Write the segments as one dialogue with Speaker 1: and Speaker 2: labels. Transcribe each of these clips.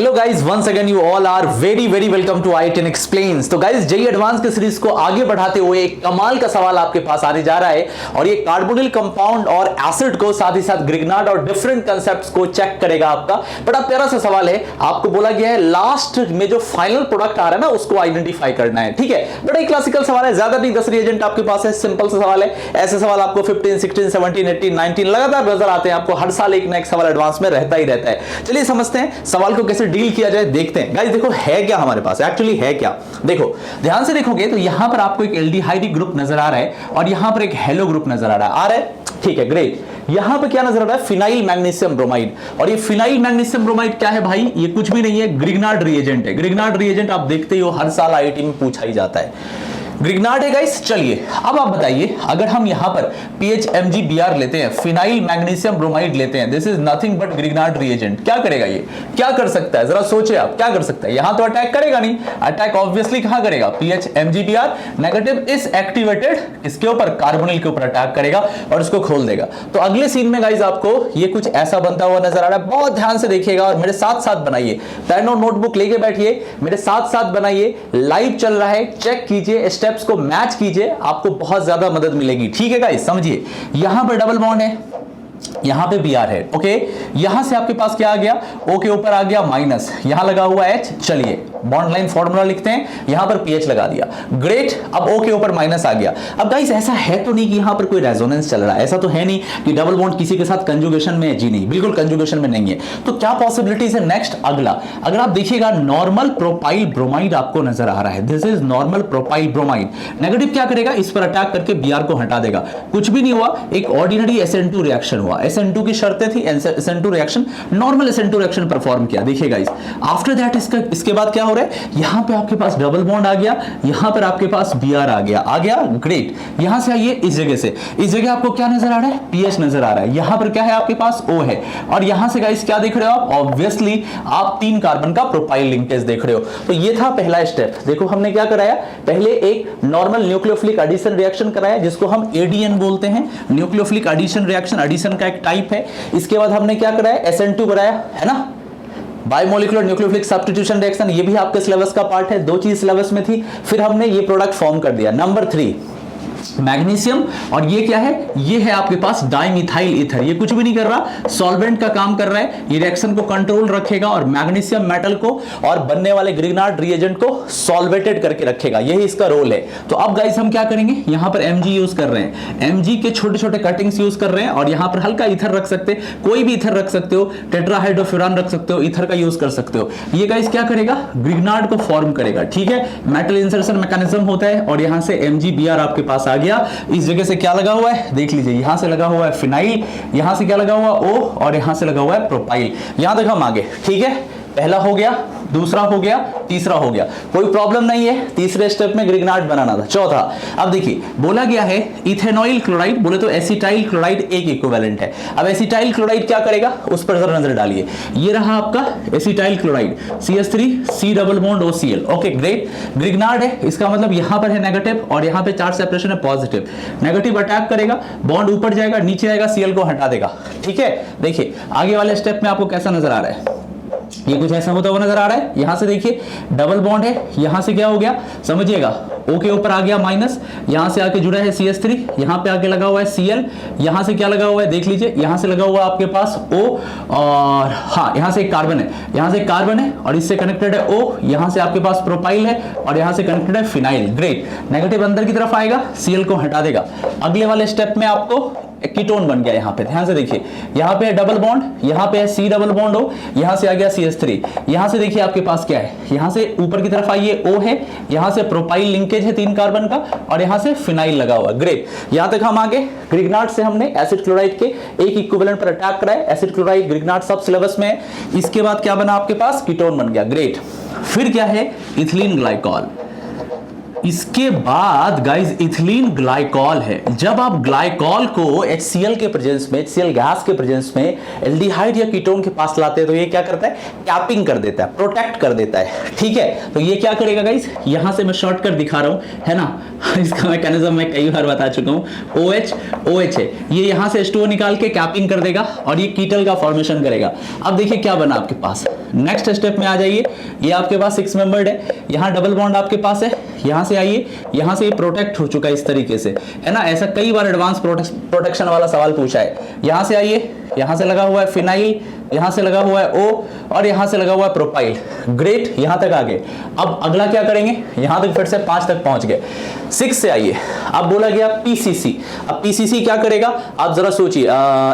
Speaker 1: Hello guys, once again you all are very very welcome to आई10 explains. तो guys JEE advance के series को आगे बढ़ाते हुए एक कमाल का सवाल आपके पास आने जा रहा है और ये कार्बोनिल कंपाउंड और एसिड को साथ ही साथ ग्रिग्नार्ड और डिफरेंट कांसेप्ट्स को चेक करेगा। आपका बड़ा प्यारा सा सवाल है। आपको बोला गया है लास्ट में जो फाइनल प्रोडक्ट आ रहा है ना उसको आइडेंटिफाई करना है। ठीक है, बड़ा ही क्लासिकल सवाल है, ज्यादा नहीं, 10 रिएजेंट आपके पास है, सिंपल सा सवाल है। ऐसे सवाल आपको 15, 16, 17, 18, 19 लगातार नजर आते हैं आपको। हर साल एक ना एक सवाल एडवांस में रहता ही रहता है। चलिए समझते हैं सवाल को कैसे डील किया जाए, देखते हैं। गाइस देखो है क्या हमारे पास, एक्चुअली है क्या, देखो ध्यान से देखोगे तो यहां पर आपको एक एल्डिहाइड ग्रुप नजर आ रहा है और यहां पर एक हेलो ग्रुप नजर आ रहा है। ठीक है, ग्रेट। यहां पर क्या नजर आ रहा है, फिनाइल मैग्नीशियम ब्रोमाइड। और ये फिनाइल मैग्नीशियम ब्रोमाइड क्या है भाई, ये कुछ भी नहीं है, ग्रिग्नार्ड रिएजेंट है। ग्रिग्नार्ड रिएजेंट आप देखते ही हो, हर साल आईआईटी में पूछा ही जाता है। ग्रिग्नार्ड है गाइस। चलिए अब आप बताइए, अगर हम यहां पर PHMgBr लेते हैं, फिनाइल मैग्नीशियम ब्रोमाइड लेते हैं, this is nothing but Grignard reagent, क्या करेगा ये, क्या कर सकता है, जरा सोचिए आप, क्या कर सकता है। यहां तो अटैक करेगा नहीं, अटैक ऑब्वियसली कहां करेगा, PHMgBr नेगेटिव इज एक्टिवेटेड, इसके ऊपर कार्बोनिल के ऊपर अटैक करेगा और इसको खोल देगा। तो अगले सीन में गाइस आपको ये कुछ ऐसा बनता हुआ नजर आ रहा है। बहुत ध्यान से देखिएगा और मेरे साथ साथ बनाइए, पेन और नोटबुक लेके बैठिए, मेरे साथ साथ बनाइए, लाइव चल रहा है, चेक कीजिए, स्टेप्स को मैच कीजिए, आपको बहुत ज्यादा मदद मिलेगी। ठीक है गाइस, समझिए यहां पर डबल बॉन्ड है, यहां पे Br है, ओके। यहां से आपके पास क्या आ गया, O के ऊपर आ गया माइनस, यहां लगा हुआ H। चलिए बॉन्ड लाइन फॉर्मूला लिखते हैं, यहां पर PH लगा दिया, ग्रेट। अब O के ऊपर माइनस आ गया। अब गाइस ऐसा है तो नहीं कि यहां पर कोई रेजोनेंस चल रहा है, ऐसा तो है नहीं कि डबल बॉन्ड किसी के साथ कंजुगेशन में है, जी नहीं, बिल्कुल कंजुगेशन में नहीं है। तो क्या पॉसिबिलिटीज है नेक्स्ट, अगला अगर आप देखिएगा नॉर्मल प्रोपाइल ब्रोमाइड आपको नजर आ रहा है, this is normal propyl bromide. Negative क्या करेगा, इस पर अटैक करके Br को हटा देगा, कुछ भी नहीं हुआ, एक ऑर्डिनरी SN2 रिएक्शन हुआ। SN2 की शर्तें थी, SN2 reaction, normal SN2 reaction perform किया। देखिए गाइस आफ्टर दैट इसके बाद क्या हो रहा है, यहां पे आपके पास डबल बॉन्ड आ गया, यहां पर आपके पास Br आ गया, ग्रेट। यहां से आइए इस जगह से, इस जगह आपको क्या नजर आ रहा है, PH नजर आ रहा है। यहां पर क्या है आपके पास, O है। और यहां से गाइस क्या देख रहे हो आप, ऑब्वियसली आप 3 कार्बन का प्रोपाइल लिंकेज देख रहे हो। तो ये था पहला स्टेप। देखो हमने क्या कराया, पहले एक नॉर्मल न्यूक्लियोफिलिक एडिशन रिएक्शन कराया जिसको हम ADN बोलते हैं, न्यूक्लियोफिलिक एडिशन रिएक्शन, एडिशन का एक टाइप है। इसके बाद हमने क्या कराया, SN2 कराया, है ना, बायोमोलिकुलर न्यूक्लियोफिलिक सब्स्टिट्यूशन रिएक्शन, ये भी आपके सिलेबस का पार्ट है, 2 चीज सिलेबस में थी। फिर हमने ये प्रोडक्ट फॉर्म कर दिया। नंबर 3 मैग्नीशियम, और ये क्या है, ये है आपके पास डाइमिथाइल ईथर। ये कुछ भी नहीं कर रहा, सॉल्वेंट का काम कर रहा है, ये रिएक्शन को कंट्रोल रखेगा और मैग्नीशियम मेटल को और बनने वाले ग्रिग्नार्ड रिएजेंट को सॉल्वेटेड करके रखेगा, यही इसका रोल है। तो अब गाइस हम क्या करेंगे, यहां पर Mg यूज कर रहे हैं, Mg के छोटे छोटे कटिंग्स यूज कर रहे हैं और यहां पर हल्का ईथर रख सकते हैं, कोई भी ईथर रख सकते हो, टेट्राहाइड्रोफ्यूरान रख सकते हो, ईथर का यूज कर सकते हो। ये गाइस क्या करेगा, ग्रिग्नार्ड को फॉर्म करेगा। ठीक है, मेटल इंसर्शन मैकेनिज्म होता है और यहां से MgBr आपके पास आ गया। इस जगह से क्या लगा हुआ है, देख लीजिए, यहां से लगा हुआ है फिनाइल, यहां से क्या लगा हुआ है O, और यहां से लगा हुआ है प्रोपाइल। यहां तक हम आगे, ठीक है, पहला हो गया, दूसरा हो गया, तीसरा हो गया, कोई प्रॉब्लम नहीं है। तीसरे स्टेप में ग्रिग्नार्ड बनाना था। चौथा, अब देखिए बोला गया है इथेनॉइल क्लोराइड, बोले तो एसिटाइल क्लोराइड एक इक्विवेलेंट है। अब एसिटाइल क्लोराइड क्या करेगा, उस पर जरा नजर डालिए। ये रहा आपका acetyl chloride, CH3C double bond OCl, okay great. Grignard है, इसका मतलब यहां पर है नेगेटिव और यहां पे चार्ज सेपरेशन है पॉजिटिव। नेगेटिव अटैक करेगा, बॉन्ड ऊपर जाएगा, नीचे आएगा, Cl को हटा देगा। ठीक है, देखिए आगे वाले स्टेप में आपको कैसा नजर आ रहा है, ये कुछ ऐसा होता हुआ नजर आ रहा है। यहां से देखिए डबल बॉन्ड है, यहां से क्या हो गया समझिएगा, O के ऊपर आ गया माइनस, यहां से आके जुड़ा है CH3, यहां पे आके लगा हुआ है Cl, यहां से क्या लगा हुआ है देख लीजिए, यहां से लगा हुआ आपके पास O, और हाँ यहां से एक कार्बन है, यहां से एक कार्बन है और इससे कनेक्टेड है O, यहां से आपके पास प्रोपाइल है और यहां से कनेक्टेड है फिनाइल, ग्रेट। नेगेटिव अंदर की तरफ आएगा, Cl को हटा देगा। अगले वाले स्टेप में आपको एक कीटोन बन गया। यहां पे ध्यान से देखिए, यहां पे है डबल बॉन्ड, यहां पे है C डबल बॉन्ड O, यहां से आ गया CH3, यहां से देखिए आपके पास क्या है, यहां से ऊपर की तरफ आइए O है, यहां से प्रोपाइल लिंकेज है 3 कार्बन का और यहां से फिनाइल लगा हुआ, ग्रेट। यहां तक हम आगे। ग्रिग्नार्ड से हमने एसिड क्लोराइड के एक इक्विवेलेंट पर अटैक कराया, एसिड क्लोराइड ग्रिग्नार्ड सब सिलेबस में है। इसके बाद क्या बना आपके पास, कीटोन बन गया, ग्रेट। फिर क्या है, इथिलीन ग्लाइकॉल। इसके बाद गाइस इथिलीन ग्लाइकॉल है। जब आप ग्लाइकॉल को HCl के प्रेजेंस में, HCl गैस के प्रेजेंस में एल्डिहाइड या कीटोन के पास लाते हैं तो ये क्या करता है, कैपिंग कर देता है, प्रोटेक्ट कर देता है। ठीक है, तो ये क्या करेगा गाइस, यहां से मैं शॉर्टकट दिखा रहा हूं, है ना, इसका मैकेनिज्म मैं कई बार बता चुका हूं। OH है, ये यहां से H2O निकाल के कैपिंग कर देगा और ये कीटल का फॉर्मेशन करेगा। अब देखिए क्या बना आपके पास, नेक्स्ट स्टेप में आ जाइए, ये आपके पास 6 मेंबर्ड है, यहाँ डबल बॉन्ड आपके पास है, यहाँ से आइए, यहाँ से ये प्रोटेक्ट हो चुका है इस तरीके से, है ना। ऐसा कई बार एडवांस प्रोटेक्शन वाला सवाल पूछा है। यहाँ से आइए, यहाँ से लगा हुआ है फिनाइल, यहाँ से लगा हुआ है O और यहाँ से लगा हुआ है प्रोपाइल। ग्रेट, यहाँ तक आ गए। अब अगला क्या करेंगे, यहाँ तक फिर से 5 तक पहुंच गए। 6 से आइए, अब बोला गया PCC। अब PCC क्या करेगा, आप जरा सोचिए,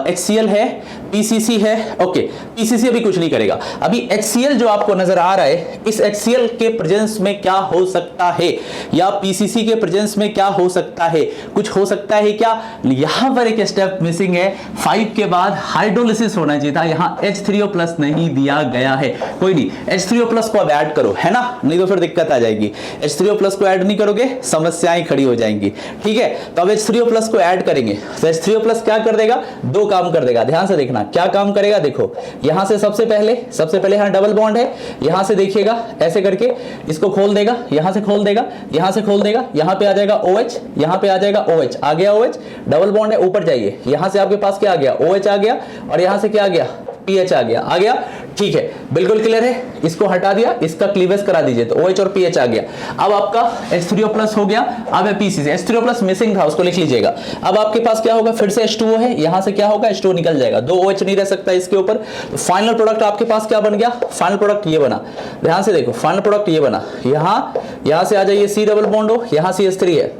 Speaker 1: HCl है, PCC है, ओके, PCC अभी कुछ नहीं करेगा। अभी HCl जो आपको नजर आ रहा है, इस HCl के प्रेजेंस में क्या हो सकता है, या PCC के प्रेजेंस में क्या हो सकता है, कुछ हो सकता है क्या। यहाँ पर एक स्टेप मिसिंग है, 5 के बाद हाइड्रोलिसिस होना चाहिए था, यहाँ H3O+ नहीं दिया गया है। कोई नहीं, H3O+ को अब ऐड करो, है ना, नहीं तो फिर दिक्कत आ जाएगी। H3O+ को ऐड नहीं करोगे समस्याएं खड़ी हो जाएंगी, ठीक है। तो अब H3O+ को ऐड करेंगे तो H3O+ क्या कर देगा, 2 काम कर देगा। ध्यान से देखना क्या काम करेगा, देखो यहां से सबसे पहले यहां डबल बॉन्ड है, यहां से देखिएगा ऐसे करके इसको खोल देगा, यहां से खोल देगा, यहां से खोल देगा, यहां पे आ जाएगा OH, यहां पे आ जाएगा OH, आ गया OH, डबल बॉन्ड है, ऊपर जाइए, यहां से आपके पास क्या आ गया, OH आ गया, और यहां से क्या आ गया, पीएच आ गया, ठीक है, बिल्कुल क्लियर है। इसको हटा दिया, इसका क्लीवेज करा दीजिए, तो OH और पीएच आ गया। अब आपका H3O+ हो गया, अब है PCC। H3O+ मिसिंग था, उसको लिख लीजिएगा। अब आपके पास क्या होगा, फिर से H2O है, यहां से क्या होगा, H2O निकल जाएगा, 2 OH नहीं रह सकता इसके ऊपर। तो फाइनल प्रोडक्ट आपके पास क्या बन गया, फाइनल प्रोडक्ट ये बना, ध्यान से देखो, फाइनल प्रोडक्ट ये बना। यहां से आ जाइए, C डबल बॉन्ड हो, यहां CH3 है,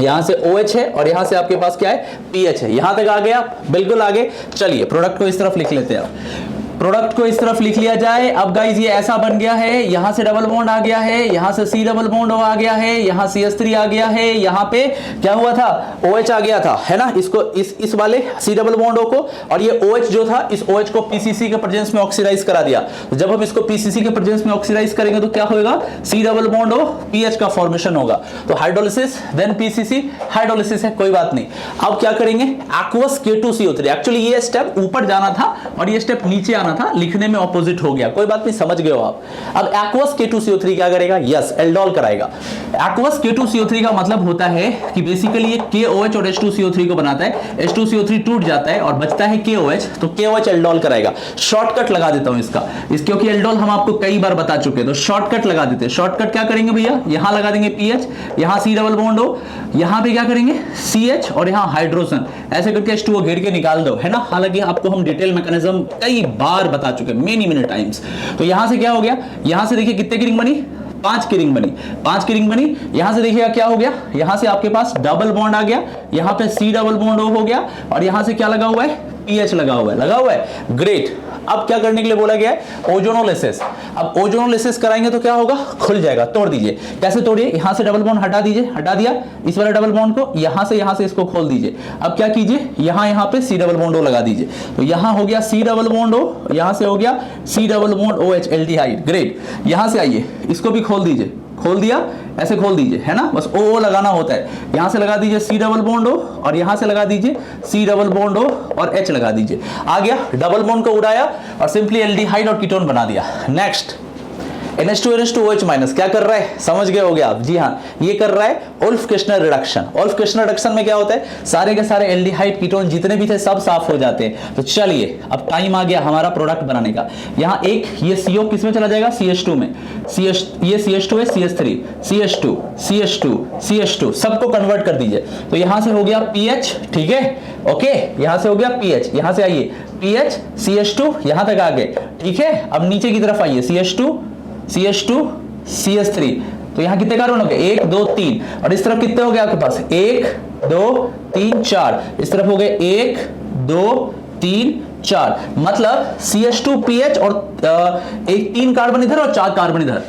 Speaker 1: यहां से OH है, और यहां से आपके पास क्या है, PH है। यहां तक आ गया, बिल्कुल आगे। चलिए प्रोडक्ट को इस तरफ लिख लेते हैं, प्रोडक्ट को इस तरफ लिख लिया जाए। अब गाइस ये ऐसा बन गया है, यहां से डबल बॉन्ड आ गया है, यहां से C डबल बॉन्ड आ गया है, यहां CH3 आ गया है, यहां पे क्या हुआ था, OH आ गया था, है ना। इसको इस वाले C डबल बॉन्ड को, और ये OH जो था, इस OH को PCC के प्रेजेंस में ऑक्सीडाइज करा दिया। तो जब हम इसको PCC के प्रेजेंस में ऑक्सीडाइज करेंगे तो क्या होगा, C डबल बॉन्ड PH का फॉर्मेशन होगा। तो हाइड्रोलिसिस देन PCC, हाइड्रोलिसिस है, कोई बात नहीं। अब क्या करेंगे, एक्वस K2CO3। एक्चुअली ये स्टेप ऊपर जाना था और ये स्टेप नीचे था, लिखने में ऑपोजिट हो गया, कोई बात नहीं, समझ गए हो आप। अब एक्वस K2CO3 क्या करेगा, यस, एल्डोल कराएगा। एक्वस K2CO3 का मतलब होता है कि बेसिकली ये KOH और H2CO3 को बनाता है, H2CO3 टूट जाता है और बचता है KOH, तो KOH एल्डोल कराएगा। शॉर्टकट लगा देता हूं इसका, क्योंकि एल्डोल हम आपको कई बार बता चुके हैं, तो शॉर्टकट लगा देते हैं। शॉर्टकट क्या करेंगे भैया, यहां लगा देंगे PH, यहां C डबल बॉन्ड हो, यहां पे क्या करेंगे CH, और यहां हाइड्रोजन, ऐसे करके H2O घेर के निकाल दो, है ना। हालांकि आपको हम डिटेल मैकेनिज्म कई बार बता चुके, मेनी टाइम्स। तो यहां से क्या हो गया, यहां से देखिए कितने की रिंग बनी, 5 की रिंग बनी, 5 की रिंग बनी। यहां से देखिएगा क्या हो गया, यहां से आपके पास डबल बॉन्ड आ गया, यहां पे C डबल बॉन्ड हो गया, और यहां से क्या लगा हुआ है, PH लगा हुआ है, ग्रेट। अब क्या करने के लिए बोला गया है, ओजोनोलिसिस। अब ओजोनोलिसिस कराएंगे तो क्या होगा, खुल जाएगा, तोड़ दीजिए। कैसे तोड़िए, यहां से डबल बॉन्ड हटा दीजिए, हटा दिया इस वाले डबल बॉन्ड को, यहां से इसको खोल दीजिए। अब क्या कीजिए, यहां पे C डबल बॉन्ड लगा दीजिए, तो यहां हो गया C डबल बॉन्ड, यहां से हो गया C double bond OH aldehyde, great. यहां से आइए, इसको भी खोल दीजिए, खोल दिया, ऐसे खोल दीजिए, है ना, बस O लगाना होता है। यहां से लगा दीजिए C डबल बॉन्ड O, और यहां से लगा दीजिए C डबल बॉन्ड O और H लगा दीजिए। आ गया, डबल बॉन्ड को उड़ाया और सिंपली एल्डिहाइड और कीटोन बना दिया। नेक्स्ट NH2NH2OH माइनस क्या कर रहा है, समझ गए होगे आप, जी हाँ, ये कर रहा है ओल्फ-किर्चनर रिडक्शन। ओल्फ-किर्चनर रिडक्शन में क्या होता है, सारे के सारे एल्डिहाइड कीटोन जितने भी थे सब साफ हो जाते हैं। तो चलिए अब टाइम आ गया हमारा प्रोडक्ट बनाने का। यहाँ एक ये CO किस में चला जाएगा, CH2 में, ये CH2 है, CH3, CH2, CH2, CH2 सबको कन्वर्ट कर दीजिए। तो यहां से हो गया PH, ठीक है, ओके, यहां से हो गया PH, यहां से आइए PH CH2, यहां तक आ गए, ठीक है। अब नीचे की तरफ आइए, CH2 CH3, तो यहां कितने कार्बन हो गए, 1 2 3, और इस तरफ कितने हो गए आपके पास, 1 2 3 4, इस तरफ हो गए 1 2 3 4, मतलब CH2PH और एक 3 कार्बन इधर और 4 कार्बन इधर,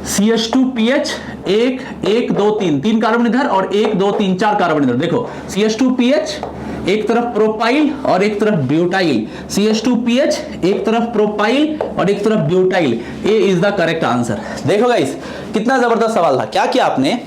Speaker 1: CH2PH 1 1 2 3, 3 कार्बन इधर और 1 2 3 4 कार्बन इधर। देखो CH2PH एक तरफ प्रोपाइल और एक तरफ ब्यूटाइल, CH2PH एक तरफ प्रोपाइल और एक तरफ butyl. A is the correct answer. देखो गाइस कितना जबरदस्त सवाल था। क्या किया आपने,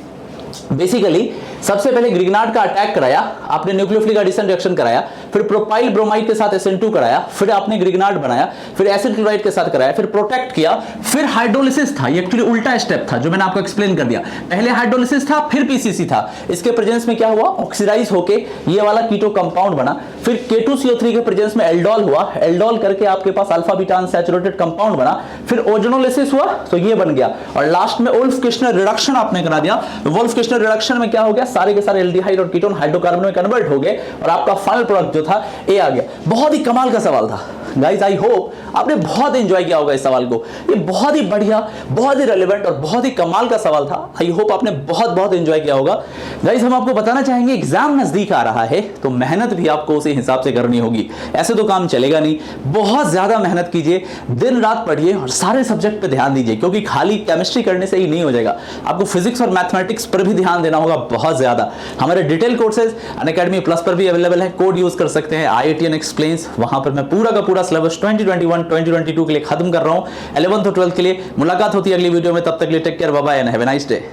Speaker 1: बेसिकली सबसे पहले ग्रिग्नार्ड का अटैक कराया, आपने न्यूक्लियोफिलिक एडिशन रिएक्शन कराया, फिर प्रोपाइल ब्रोमाइड के साथ SN2 कराया, फिर आपने ग्रिग्नार्ड बनाया, फिर एसिड क्लोराइड के साथ कराया, फिर प्रोटेक्ट किया, फिर हाइड्रोलिसिस था। ये एक्चुअली उल्टा स्टेप था जो मैंने आपको एक्सप्लेन कर दिया। पहले हाइड्रोलिसिस था, फिर PCC था। इसके प्रेजेंस में क्या हुआ, ऑक्सीडाइज होके ये वाला कीटो कंपाउंड बना, फिर K2CO3 के प्रेजेंस में एल्डोल हुआ, एल्डोल करके आपके पास अल्फा बीटा अनसैचुरेटेड कंपाउंड बना, फिर ओजोनोलिसिस हुआ तो ये बन गया, और लास्ट में वुल्फ किश्नर रिडक्शन आपने करा दिया। वुल्फ किश्नर रिडक्शन में क्या हो गया, सारे के सारे एल्डिहाइड और कीटोन हाइड्रोकार्बन में कन्वर्ट हो गए और आपका फाइनल प्रोडक्ट जो था ए आ गया। बहुत ही कमाल का सवाल था गाइस, आई होप आपने बहुत एंजॉय किया होगा इस सवाल को। ये बहुत ही बढ़िया, बहुत ही रेलेवेंट और बहुत ही कमाल का सवाल था। आई होप आपने बहुत एंजॉय किया होगा। गाइस हम आपको बताना चाहेंगे एग्जाम नजदीक आ रहा है तो मेहनत भी आपको उसी हिसाब से करनी होगी, ऐसे तो काम चलेगा नहीं। बहुत ज्यादा मेहनत कीजिए, दिन रात पढ़िए और सारे सब्जेक्ट पे ध्यान दीजिए, क्योंकि खाली केमिस्ट्री करने से ही नहीं हो जाएगा, आपको फिजिक्स और मैथमेटिक्स पर भी ध्यान देना होगा बहुत ज्यादा। हमारे डिटेल कोर्सेज अनअकैडमी प्लस पर भी अवेलेबल है, कोड यूज कर सकते हैं IITN एक्सप्लेन्स। वहां पर मैं पूरा का पूरा सिलेबस 2021-2022 के लिए खत्म कर रहा हूं, 11th और 12th के लिए। मुलाकात होती है अगली वीडियो में, तब तक के लिए take care, bye bye and have a nice day.